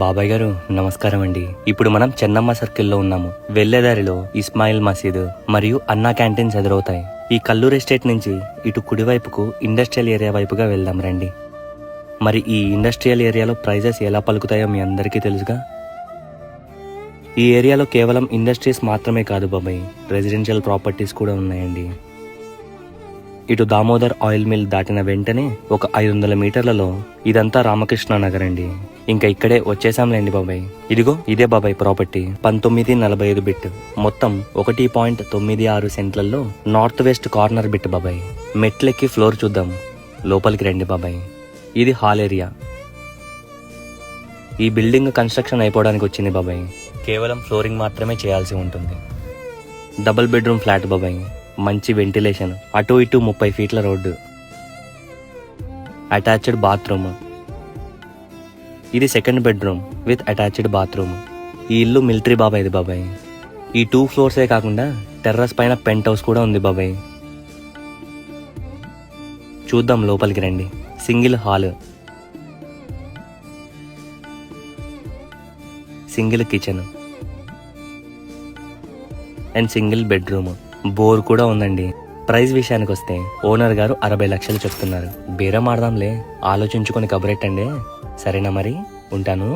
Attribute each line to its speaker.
Speaker 1: బాబాయ్ గారు నమస్కారం అండి. ఇప్పుడు మనం చెన్నమ్మ సర్కిల్లో ఉన్నాము. వెళ్లేదారిలో ఇస్మాయిల్ మసీద్ మరియు అన్నా క్యాంటీన్స్ ఎదురవుతాయి. ఈ కల్లూరు ఎస్టేట్ నుంచి ఇటు కుడివైపుకు ఇండస్ట్రియల్ ఏరియా వైపుగా వెళ్దాం రండి. మరి ఈ ఇండస్ట్రియల్ ఏరియాలో ప్రైజెస్ ఎలా పలుకుతాయో మీ అందరికీ తెలుసుగా. ఈ ఏరియాలో కేవలం ఇండస్ట్రీస్ మాత్రమే కాదు బాబాయ్, రెసిడెన్షియల్ ప్రాపర్టీస్ కూడా ఉన్నాయండి. ఇటు దామోదర్ ఆయిల్ మిల్ దాటిన వెంటనే ఒక 500 మీటర్లలో ఇదంతా రామకృష్ణ నగర్ అండి. ఇంకా ఇక్కడే వచ్చేసాంలేండి బాబాయ్. ఇదిగో ఇదే బాబాయ్ ప్రాపర్టీ, 1945 బిట్, మొత్తం 1.96 సెంట్లలో నార్త్ వెస్ట్ కార్నర్ బిట్ బాబాయ్. మెట్లెక్కి ఫ్లోర్ చూద్దాం, లోపలికి రండి బాబాయ్. ఇది హాల్ ఏరియా. ఈ బిల్డింగ్ కన్స్ట్రక్షన్ అయిపోవడానికి వచ్చింది బాబాయ్, కేవలం ఫ్లోరింగ్ మాత్రమే చేయాల్సి ఉంటుంది. డబుల్ బెడ్రూమ్ ఫ్లాట్ బాబాయ్, మంచి వెంటిలేషన్, అటు ఇటు 30 ఫీట్ల రోడ్డు, అటాచ్డ్ బాత్రూమ్. ఇది second bedroom with attached bathroom. ఈ ఇల్లు మిలిటరీ బాబాయ్ది బాబాయ్. ఈ 2 ఫ్లోర్సే కాకుండా టెర్రస్ పైన పెంట్ హౌస్ కూడా ఉంది బాబాయ్. చూద్దాం, లోపలికి రండి. Single hall, single kitchen and single bedroom. Bore కూడా ఉందండి. ప్రైస్ విషయానికి వస్తే ఓనర్ గారు 60 లక్షలు చెప్తున్నారు. బేరం ఆడదాంలే, ఆలోచించుకొని కబురెట్టండి. సరేనా మరి, ఉంటాను.